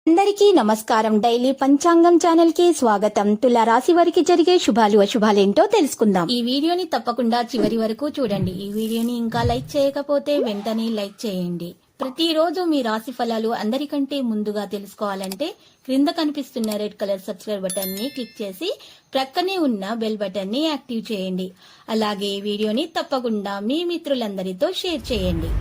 అందరికీ నమస్కారం. డైలీ పంచాంగం ఛానల్ కి స్వాగతం. తుల రాశి వారికి జరిగే శుభాలు అశుభాలేంటో తెలుసుకుందాం. ఈ వీడియోని తప్పకుండా చివరి వరకు చూడండి. ఈ వీడియోని ఇంకా లైక్ చేయకపోతే వెంటనే లైక్ చేయండి. ప్రతిరోజు మీ రాశి ఫలాలు అందరికంటే ముందుగా తెలుసుకోవాలంటే క్రింద కనిపిస్తున్న రెడ్ కలర్ సబ్స్క్రైబ్ బటన్ ని క్లిక్ చేసి ప్రక్కనే ఉన్న బెల్ బటన్ ని యాక్టివ్ చేయండి. అలాగే ఈ వీడియోని తప్పకుండా మీ మిత్రులందరితో షేర్ చేయండి.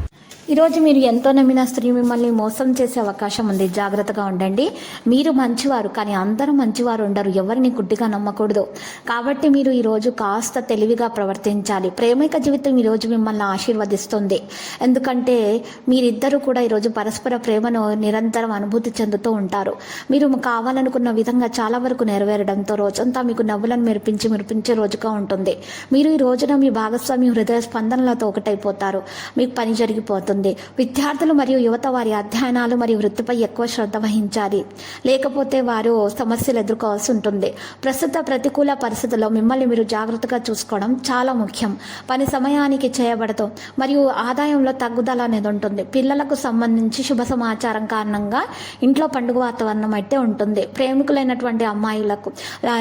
ఈరోజు మీరు ఎంతో నమ్మిన స్త్రీ మిమ్మల్ని మోసం చేసే అవకాశం ఉంది. జాగ్రత్తగా ఉండండి. మీరు మంచివారు, కానీ అందరూ మంచివారు ఉండరు. ఎవరిని గుడ్డిగా నమ్మకూడదు. కాబట్టి మీరు ఈరోజు కాస్త తెలివిగా ప్రవర్తించాలి. ప్రేమిక జీవితం ఈరోజు మిమ్మల్ని ఆశీర్వదిస్తుంది. ఎందుకంటే మీరిద్దరూ కూడా ఈరోజు పరస్పర ప్రేమను నిరంతరం అనుభూతి చెందుతూ ఉంటారు. మీరు కావాలనుకున్న విధంగా చాలా వరకు నెరవేరడంతో రోజంతా మీకు నవ్వులను మెరిపించే రోజుగా ఉంటుంది. మీరు ఈ రోజున మీ భాగస్వామి హృదయ స్పందనలతో ఒకటైపోతారు. మీకు పని జరిగిపోతుంది. విద్యార్థులు మరియు యువత వారి అధ్యయనాలు మరియు వృత్తిపై ఎక్కువ శ్రద్ధ వహించాలి. లేకపోతే వారు సమస్యలు ఎదుర్కోవాల్సి ఉంటుంది. ప్రస్తుత ప్రతికూల పరిస్థితుల్లో మిమ్మల్ని మీరు జాగ్రత్తగా చూసుకోవడం చాలా ముఖ్యం. పని సమయానికి చేయబడదు మరియు ఆదాయంలో తగ్గుదల అనేది ఉంటుంది. పిల్లలకు సంబంధించి శుభ సమాచారం కారణంగా ఇంట్లో పండుగ వాతావరణం అయితే ఉంటుంది. ప్రేమికులైనటువంటి అమ్మాయిలకు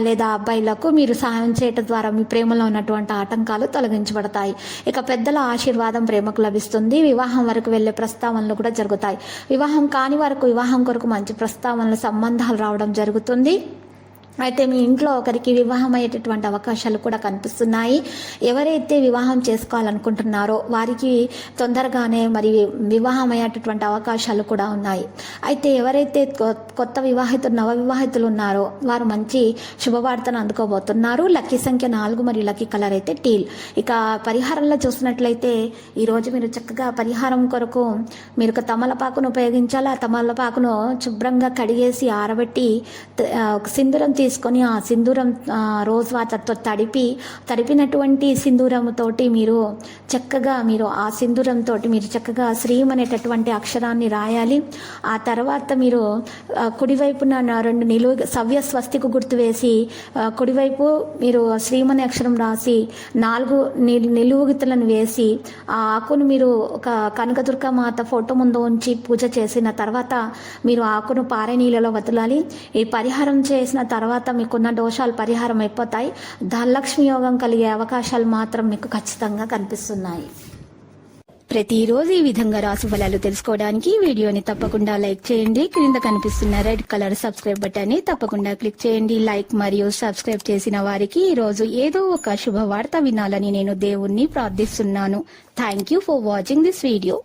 లేదా అబ్బాయిలకు మీరు సహాయం చేయడం ద్వారా మీ ప్రేమలో ఉన్నటువంటి ఆటంకాలు తొలగించబడతాయి. ఇక పెద్దల ఆశీర్వాదం ప్రేమకు లభిస్తుంది. వివాహం వరకు వెళ్లే ప్రస్తావనలు కూడా జరుగుతాయి. వివాహం కాని వరకు వివాహం కొరకు మంచి ప్రస్తావనలు సంబంధాలు రావడం జరుగుతుంది. అయితే మీ ఇంట్లో ఒకరికి వివాహం అయ్యేటటువంటి అవకాశాలు కూడా కనిపిస్తున్నాయి. ఎవరైతే వివాహం చేసుకోవాలనుకుంటున్నారో వారికి తొందరగానే మరి వివాహం అయ్యేటటువంటి అవకాశాలు కూడా ఉన్నాయి. అయితే ఎవరైతే కొత్త నవ వివాహితులు ఉన్నారో వారు మంచి శుభవార్తను అందుకోబోతున్నారు. లక్కీ సంఖ్య 4 మరియు లక్కీ కలర్ అయితే టీల్. ఇక పరిహారంలో చూసినట్లయితే ఈరోజు మీరు చక్కగా పరిహారం కొరకు మీరు ఒక తమలపాకును ఉపయోగించాలి. ఆ తమలపాకును శుభ్రంగా కడిగేసి ఆరబెట్టి సింధూరం తీసుకొని ఆ సింధూరం రోజ్ వాటర్తో తడిపినటువంటి సింధూరంతోటి మీరు ఆ సింధూరంతో మీరు చక్కగా శ్రీం అనేటటువంటి అక్షరాన్ని రాయాలి. ఆ తర్వాత మీరు కుడివైపున 2 నిలువు సవ్య స్వస్తికు గుర్తు వేసి కుడివైపు మీరు శ్రీం అనే అక్షరం రాసి 4 నిలువుగితలను వేసి ఆ ఆకును మీరు ఒక కనకదుర్గ మాత ఫోటో ముందు ఉంచి పూజ చేసిన తర్వాత మీరు ఆకును పారే నీళ్ళలో వదలాలి. ఈ పరిహారం చేసిన తర్వాత మీకున్న దోషాలు పరిహారం అయిపోతాయి. ధనలక్ష్మి యోగం కలిగే అవకాశాలు మాత్రం మీకు ఖచ్చితంగా కనిపిస్తున్నాయి. ప్రతిరోజు ఈ విధంగా రాశి ఫలాలు తెలుసుకోవడానికి వీడియోని తప్పకుండా లైక్ చేయండి. క్రింద కనిపిస్తున్న రెడ్ కలర్ సబ్స్క్రైబ్ బటన్ ని తప్పకుండా క్లిక్ చేయండి. లైక్ మరియు సబ్స్క్రైబ్ చేసిన వారికి ఈ రోజు ఏదో ఒక శుభవార్త వినాలని నేను దేవుణ్ణి ప్రార్థిస్తున్నాను. Thank you for watching this video.